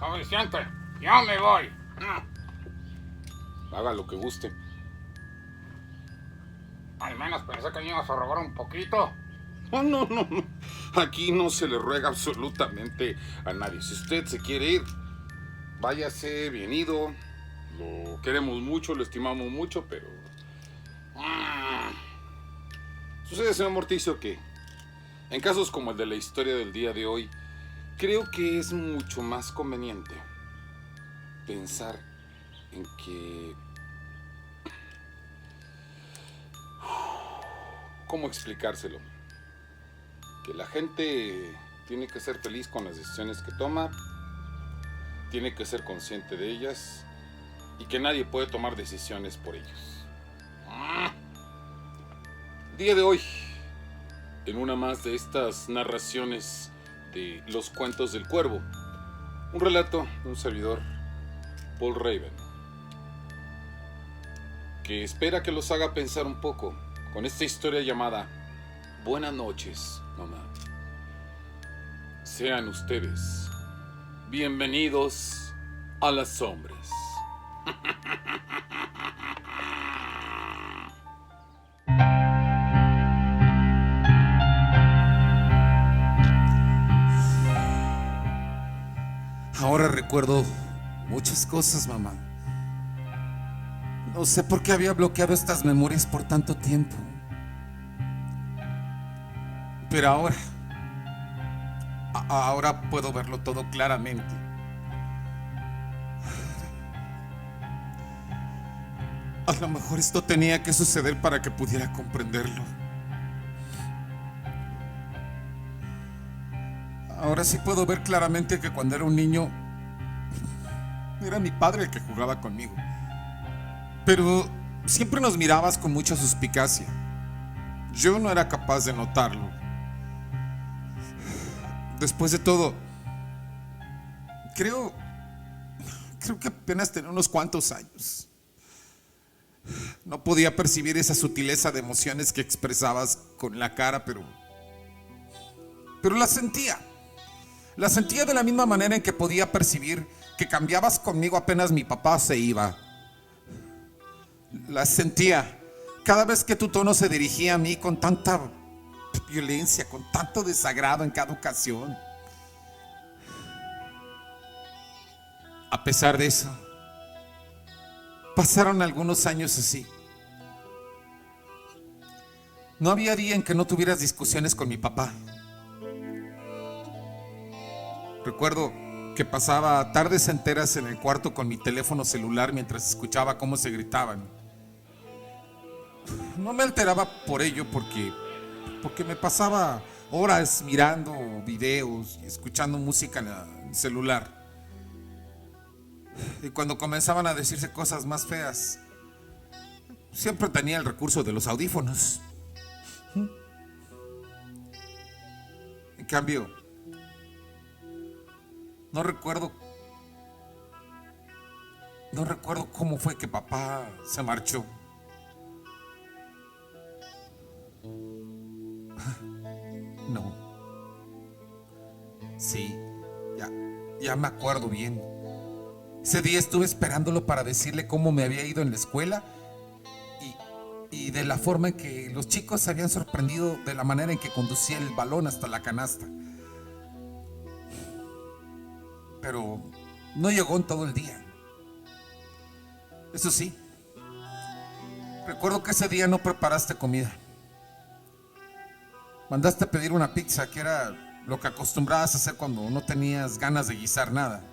Suficiente, yo me voy. Haga lo que guste. Al menos pensé que me ibas a robar un poquito. No, no, no, no. Aquí no se le ruega absolutamente a nadie. Si usted se quiere ir, váyase, bien ido. Lo queremos mucho, lo estimamos mucho, pero... Sucede, señor Morticio, que en casos como el de la historia del día de hoy, creo que es mucho más conveniente pensar en que... ¿Cómo explicárselo? Que la gente tiene que ser feliz con las decisiones que toma, tiene que ser consciente de ellas y que nadie puede tomar decisiones por ellos. Día de hoy, en una más de estas narraciones de Los Cuentos del Cuervo, un relato de un servidor, Paul Raven, que espera que los haga pensar un poco con esta historia llamada Buenas noches, mamá. Sean ustedes bienvenidos a las sombras. Ahora recuerdo muchas cosas, mamá. No sé por qué había bloqueado estas memorias por tanto tiempo. Pero ahora puedo verlo todo claramente. A lo mejor esto tenía que suceder para que pudiera comprenderlo. Ahora sí puedo ver claramente que cuando era un niño era mi padre el que jugaba conmigo. Pero siempre nos mirabas con mucha suspicacia. Yo no era capaz de notarlo. Después de todo, creo que apenas tenía unos cuantos años. No podía percibir esa sutileza de emociones que expresabas con la cara, pero la sentía. La sentía de la misma manera en que podía percibir que cambiabas conmigo apenas mi papá se iba. La sentía cada vez que tu tono se dirigía a mí con tanta violencia, con tanto desagrado en cada ocasión. A pesar de eso, pasaron algunos años así. No había día en que no tuvieras discusiones con mi papá. Recuerdo que pasaba tardes enteras en el cuarto con mi teléfono celular mientras escuchaba cómo se gritaban. No me alteraba por ello porque me pasaba horas mirando videos y escuchando música en el celular. Y cuando comenzaban a decirse cosas más feas, siempre tenía el recurso de los audífonos. En cambio, no recuerdo cómo fue que papá se marchó. No. Sí, ya me acuerdo bien. Ese día estuve esperándolo para decirle cómo me había ido en la escuela y de la forma en que los chicos se habían sorprendido de la manera en que conducía el balón hasta la canasta. Pero no llegó en todo el día. Eso sí, recuerdo que ese día no preparaste comida. Mandaste a pedir una pizza, que era lo que acostumbrabas a hacer cuando no tenías ganas de guisar nada.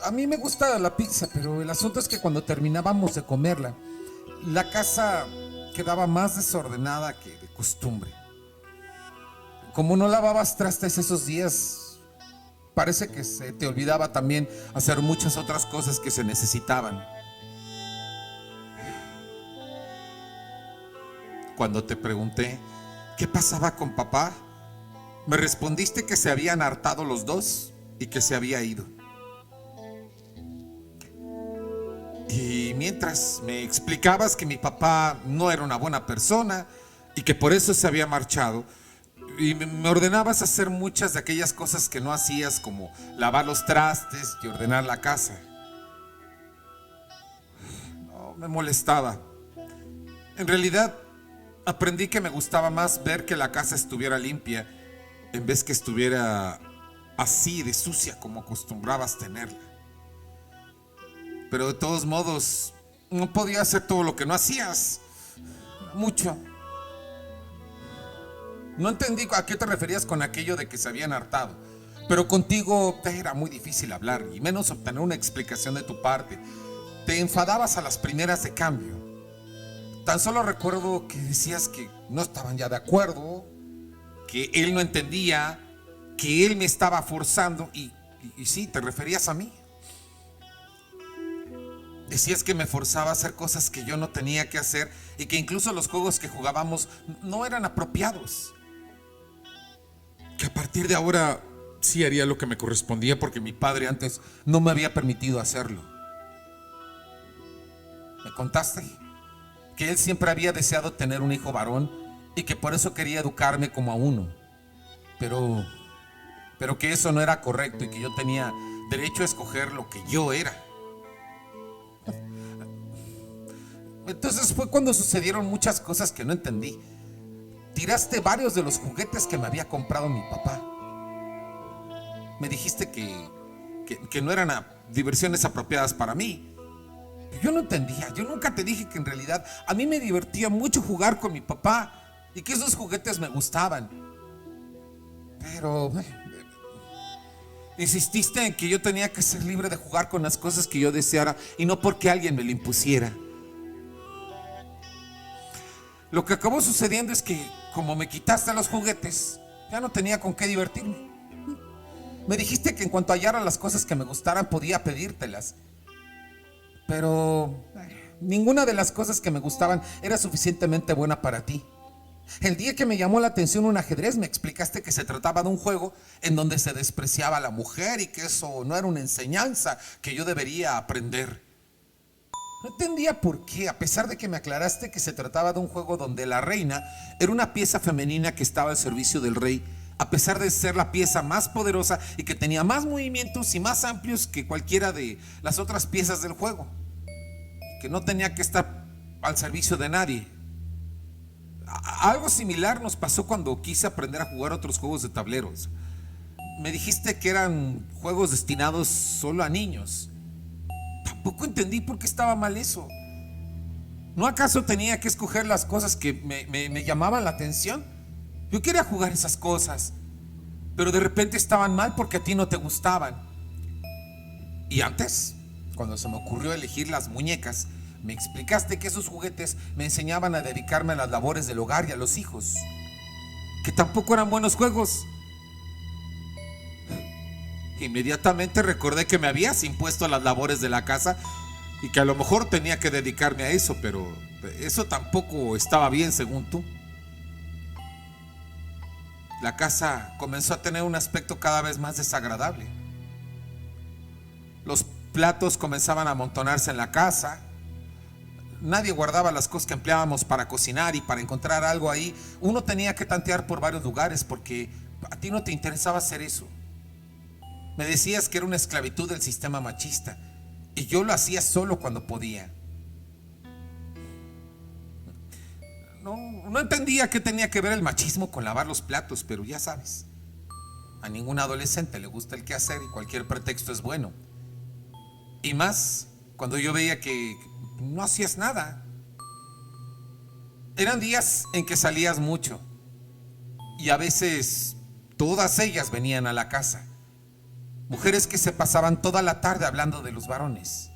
A mí me gusta la pizza, pero el asunto es que cuando terminábamos de comerla, la casa quedaba más desordenada que de costumbre. Como no lavabas trastes esos días, parece que se te olvidaba también hacer muchas otras cosas que se necesitaban. Cuando te pregunté qué pasaba con papá, me respondiste que se habían hartado los dos y que se había ido. Y mientras me explicabas que mi papá no era una buena persona y que por eso se había marchado, Y me ordenabas hacer muchas de aquellas cosas que no hacías, como lavar los trastes y ordenar la casa. No, me molestaba. En realidad, aprendí que me gustaba más ver que la casa estuviera limpia en vez que estuviera así de sucia como acostumbrabas tenerla. Pero de todos modos, no podía hacer todo lo que no hacías. Mucho. No entendí a qué te referías con aquello de que se habían hartado. Pero contigo era muy difícil hablar, y menos obtener una explicación de tu parte. Te enfadabas a las primeras de cambio. Tan solo recuerdo que decías que no estaban ya de acuerdo, que él no entendía, que él me estaba forzando, y sí, te referías a mí. Decías que me forzaba a hacer cosas que yo no tenía que hacer, y que incluso los juegos que jugábamos no eran apropiados. Que a partir de ahora sí haría lo que me correspondía porque mi padre antes no me había permitido hacerlo. ¿Me contaste? Que él siempre había deseado tener un hijo varón y que por eso quería educarme como a uno. Pero que eso no era correcto y que yo tenía derecho a escoger lo que yo era. Entonces fue cuando sucedieron muchas cosas que no entendí. Tiraste varios de los juguetes que me había comprado mi papá. Me dijiste que no eran diversiones apropiadas para mí. Yo no entendía. Yo nunca te dije que en realidad a mí me divertía mucho jugar con mi papá y que esos juguetes me gustaban. Pero insististe en que yo tenía que ser libre de jugar con las cosas que yo deseara y no porque alguien me lo impusiera. Lo que acabó sucediendo es que, como me quitaste los juguetes, ya no tenía con qué divertirme. Me dijiste que en cuanto hallara las cosas que me gustaran podía pedírtelas. Pero ninguna de las cosas que me gustaban era suficientemente buena para ti. El día que me llamó la atención un ajedrez, me explicaste que se trataba de un juego en donde se despreciaba a la mujer y que eso no era una enseñanza que yo debería aprender. No entendía por qué, a pesar de que me aclaraste que se trataba de un juego donde la reina era una pieza femenina que estaba al servicio del rey, a pesar de ser la pieza más poderosa y que tenía más movimientos y más amplios que cualquiera de las otras piezas del juego, que no tenía que estar al servicio de nadie. Algo similar nos pasó cuando quise aprender a jugar otros juegos de tableros. Me dijiste que eran juegos destinados solo a niños. Tampoco entendí por qué estaba mal eso. ¿No acaso tenía que escoger las cosas que me llamaban la atención? Yo quería jugar esas cosas, pero de repente estaban mal porque a ti no te gustaban. Y antes, cuando se me ocurrió elegir las muñecas, me explicaste que esos juguetes me enseñaban a dedicarme a las labores del hogar y a los hijos, que tampoco eran buenos juegos. Inmediatamente recordé que me habías impuesto las labores de la casa y que a lo mejor tenía que dedicarme a eso, pero eso tampoco estaba bien según tú. La casa comenzó a tener un aspecto cada vez más desagradable. Los platos comenzaban a amontonarse en la casa. Nadie guardaba las cosas que empleábamos para cocinar, y para encontrar algo ahí uno tenía que tantear por varios lugares porque a ti no te interesaba hacer eso. Me decías que era una esclavitud del sistema machista y yo lo hacía solo cuando podía. No entendía qué tenía que ver el machismo con lavar los platos, pero ya sabes, a ningún adolescente le gusta el quehacer y cualquier pretexto es bueno. Y más cuando yo veía que no hacías nada. Eran días en que salías mucho y a veces todas ellas venían a la casa. Mujeres que se pasaban toda la tarde hablando de los varones.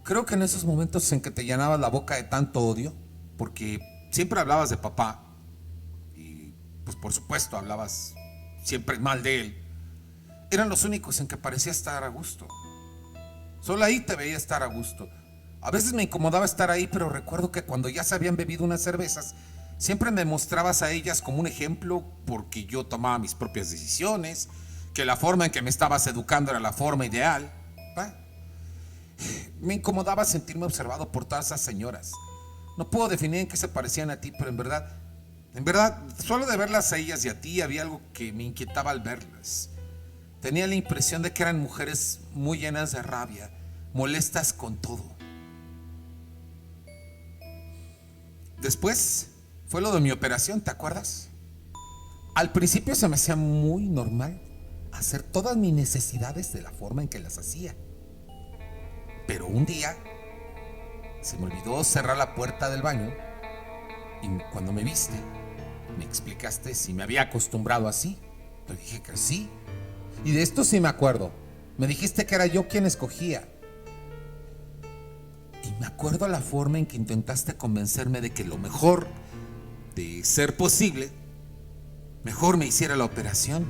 Creo que en esos momentos en que te llenabas la boca de tanto odio, porque siempre hablabas de papá y pues por supuesto hablabas siempre mal de él, eran los únicos en que parecía estar a gusto. Solo ahí te veía estar a gusto. A veces me incomodaba estar ahí, pero recuerdo que cuando ya se habían bebido unas cervezas, siempre me mostrabas a ellas como un ejemplo porque yo tomaba mis propias decisiones, que la forma en que me estabas educando era la forma ideal. Me incomodaba sentirme observado por todas esas señoras. No puedo definir en qué se parecían a ti, pero en verdad En verdad, solo de verlas a ellas y a ti había algo que me inquietaba al verlas. Tenía la impresión de que eran mujeres muy llenas de rabia, molestas con todo. Después fue lo de mi operación, ¿te acuerdas? Al principio se me hacía muy normal hacer todas mis necesidades de la forma en que las hacía. Pero un día se me olvidó cerrar la puerta del baño y cuando me viste, me explicaste si me había acostumbrado así. Te dije que sí. Y de esto sí me acuerdo. Me dijiste que era yo quien escogía. Y me acuerdo la forma en que intentaste convencerme de que lo mejor, de ser posible, mejor me hiciera la operación.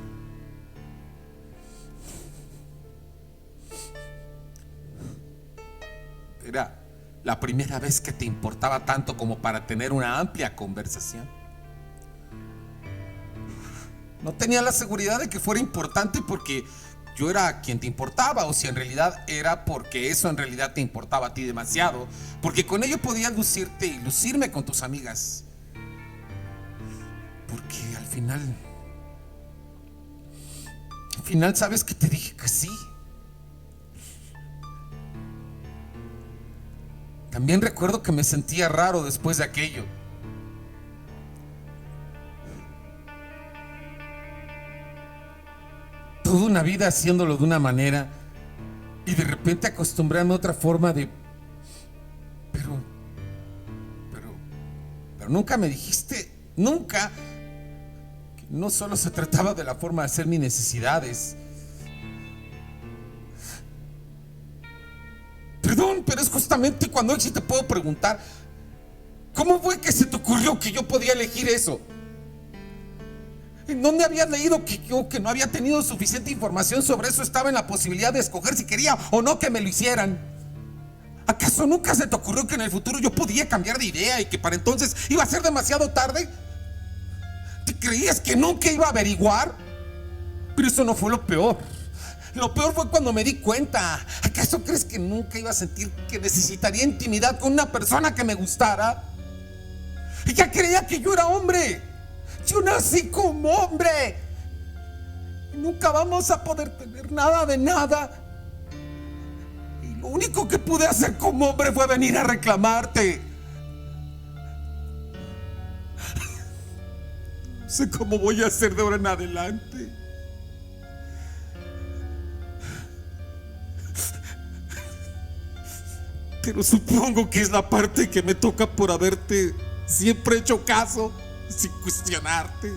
Era la primera vez que te importaba tanto como para tener una amplia conversación. No tenía la seguridad de que fuera importante porque yo era quien te importaba, o si en realidad era porque eso en realidad te importaba a ti demasiado, porque con ello podías lucirte y lucirme con tus amigas. Porque al final sabes que te dije que sí. También recuerdo que me sentía raro después de aquello. Toda una vida haciéndolo de una manera y de repente acostumbrarme a otra forma de... Pero nunca me dijiste, nunca, que no solo se trataba de la forma de hacer mis necesidades. Perdón, pero es justamente cuando hoy sí te puedo preguntar, ¿cómo fue que se te ocurrió que yo podía elegir eso? ¿En dónde habías leído que yo, que no había tenido suficiente información sobre eso, estaba en la posibilidad de escoger si quería o no que me lo hicieran? ¿Acaso nunca se te ocurrió que en el futuro yo podía cambiar de idea y que para entonces iba a ser demasiado tarde? ¿Te creías que nunca iba a averiguar? Pero eso no fue lo peor. Lo peor fue cuando me di cuenta. ¿Acaso crees que nunca iba a sentir que necesitaría intimidad con una persona que me gustara? Ella creía que yo era hombre. Yo nací como hombre. Nunca vamos a poder tener nada de nada. Y lo único que pude hacer como hombre fue venir a reclamarte. No sé cómo voy a hacer de ahora en adelante. Pero supongo que es la parte que me toca por haberte siempre hecho caso, sin cuestionarte.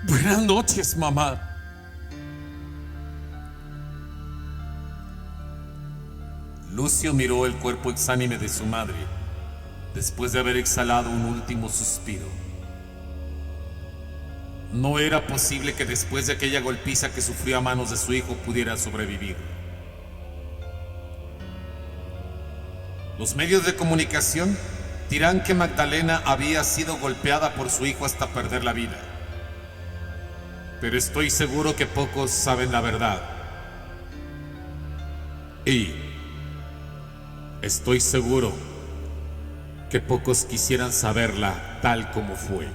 Buenas noches, mamá. Lucio miró el cuerpo exánime de su madre, después de haber exhalado un último suspiro. No era posible que después de aquella golpiza que sufrió a manos de su hijo pudiera sobrevivir. Los medios de comunicación dirán que Magdalena había sido golpeada por su hijo hasta perder la vida. Pero estoy seguro que pocos saben la verdad. Y estoy seguro que pocos quisieran saberla tal como fue.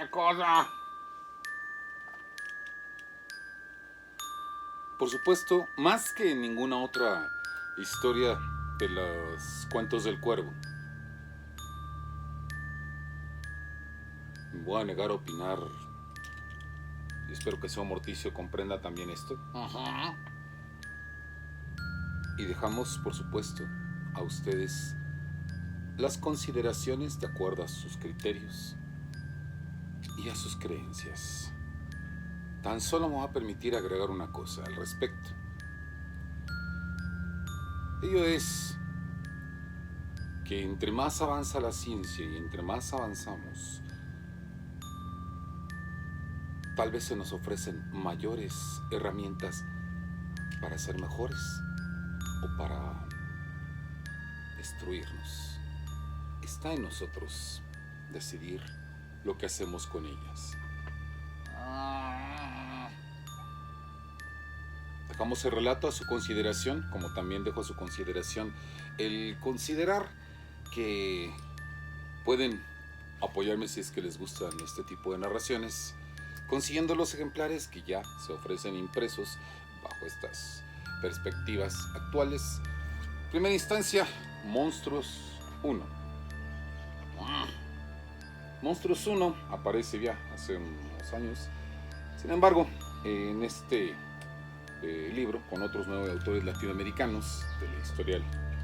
¿Qué cosa? Por supuesto, más que en ninguna otra historia de los cuentos del cuervo. Me voy a negar a opinar y espero que Seo Morticio comprenda también esto. Ajá. Y dejamos, por supuesto, a ustedes las consideraciones de acuerdo a sus criterios y a sus creencias. Tan solo me va a permitir agregar una cosa al respecto. Ello es que entre más avanza la ciencia y entre más avanzamos, tal vez se nos ofrecen mayores herramientas para ser mejores o para destruirnos. Está en nosotros decidir lo que hacemos con ellas. Dejamos el relato a su consideración, como también dejo a su consideración el considerar que pueden apoyarme si es que les gustan este tipo de narraciones, consiguiendo los ejemplares que ya se ofrecen impresos bajo estas perspectivas actuales. Primera instancia, Monstruos 1. Monstruos 1 aparece ya hace unos años. Sin embargo, en este libro, con otros 9 autores latinoamericanos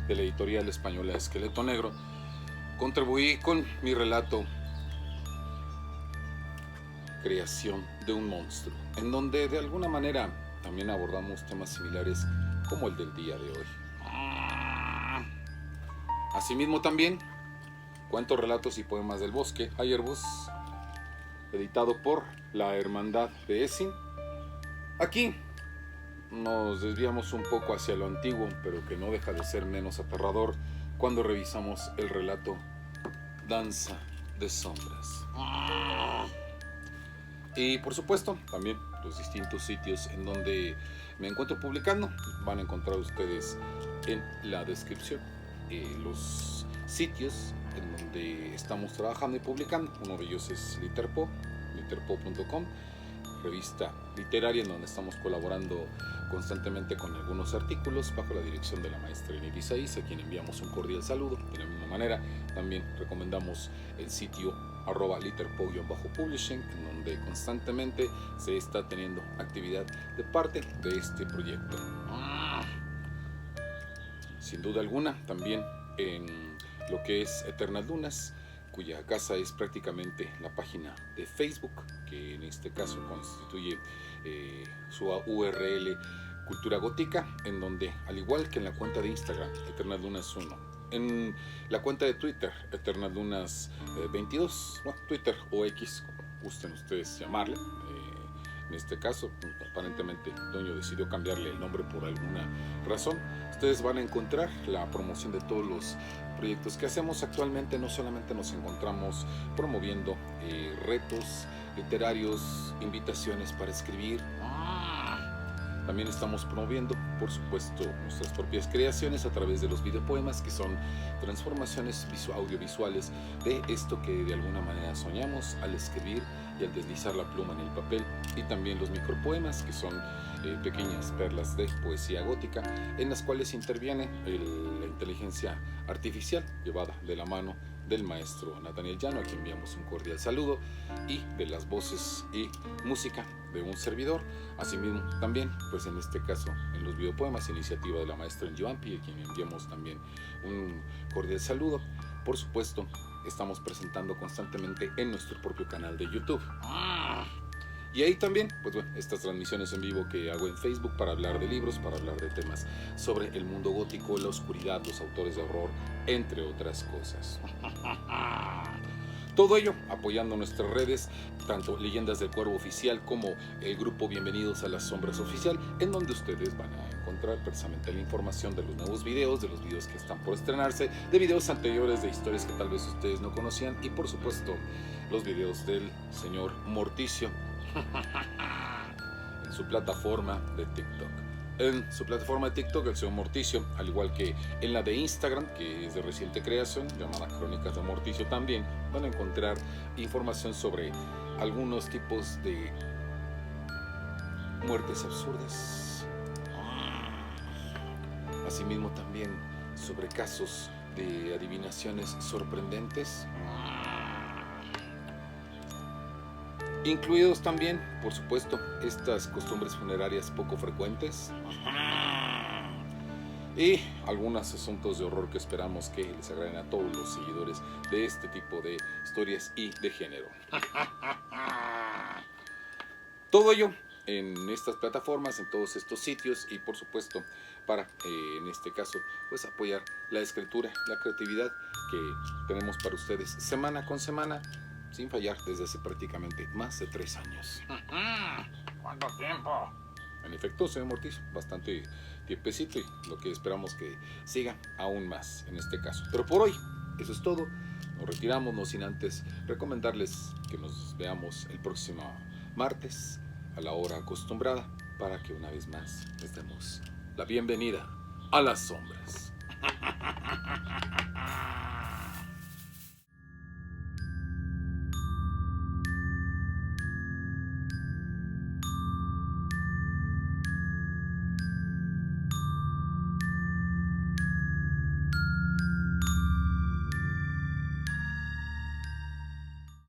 de la editorial española Esqueleto Negro, contribuí con mi relato Creación de un monstruo, en donde de alguna manera también abordamos temas similares como el del día de hoy. Asimismo también cuentos, relatos y poemas del bosque, Ayerbus, editado por la Hermandad de Esin. Aquí nos desviamos un poco hacia lo antiguo, pero que no deja de ser menos aterrador cuando revisamos el relato Danza de Sombras. Y por supuesto, también los distintos sitios en donde me encuentro publicando. Van a encontrar ustedes en la descripción los sitios en donde estamos trabajando y publicando. Uno de ellos es literpo.com, revista literaria en donde estamos colaborando constantemente con algunos artículos bajo la dirección de la maestra Enid Isaías, a quien enviamos un cordial saludo. De la misma manera, también recomendamos el sitio @literpo_publishing, en donde constantemente se está teniendo actividad de parte de este proyecto. Sin duda alguna, también en lo que es Eternal Dunas, cuya casa es prácticamente la página de Facebook, que en este caso constituye su URL Cultura Gótica, en donde, al igual que en la cuenta de Instagram, Eternal Dunas 1, en la cuenta de Twitter, Eternal Dunas 22, bueno, Twitter o X, como gusten ustedes llamarle. En este caso, aparentemente, Doño decidió cambiarle el nombre por alguna razón. Ustedes van a encontrar la promoción de todos los proyectos que hacemos actualmente. No solamente nos encontramos promoviendo retos literarios, invitaciones para escribir. También estamos promoviendo, por supuesto, nuestras propias creaciones a través de los videopoemas, que son transformaciones audiovisuales de esto que de alguna manera soñamos al escribir y al deslizar la pluma en el papel, y también los micropoemas, que son pequeñas perlas de poesía gótica, en las cuales interviene la inteligencia artificial, llevada de la mano del maestro Nathaniel Llano, a quien enviamos un cordial saludo, y de las voces y música de un servidor. Asimismo, también, pues en este caso, en los videopoemas, iniciativa de la maestra Enjuampi, a quien enviamos también un cordial saludo. Por supuesto, estamos presentando constantemente en nuestro propio canal de YouTube. Y ahí también, pues bueno, estas transmisiones en vivo que hago en Facebook para hablar de libros, para hablar de temas sobre el mundo gótico, la oscuridad, los autores de horror, entre otras cosas. Todo ello apoyando nuestras redes, tanto Leyendas del Cuervo Oficial como el grupo Bienvenidos a las Sombras Oficial, en donde ustedes van a encontrar precisamente la información de los nuevos videos, de los videos que están por estrenarse, de videos anteriores, de historias que tal vez ustedes no conocían, y por supuesto los videos del señor Morticio en su plataforma de TikTok. En su plataforma de TikTok, el señor Morticio, al igual que en la de Instagram, que es de reciente creación, llamada Crónicas de Morticio, también van a encontrar información sobre algunos tipos de muertes absurdas. Asimismo, también sobre casos de adivinaciones sorprendentes, incluidos también, por supuesto, estas costumbres funerarias poco frecuentes y algunos asuntos de horror que esperamos que les agraden a todos los seguidores de este tipo de historias y de género. Todo ello en estas plataformas, en todos estos sitios, y por supuesto para, en este caso, pues apoyar la escritura, la creatividad que tenemos para ustedes semana con semana, sin fallar desde hace prácticamente más de 3 años. ¿Cuánto tiempo? En efecto, señor Mortis, bastante tiempecito y lo que esperamos que siga aún más en este caso. Pero por hoy, eso es todo. Nos retiramos, no sin antes recomendarles que nos veamos el próximo martes a la hora acostumbrada para que una vez más les demos la bienvenida a las sombras.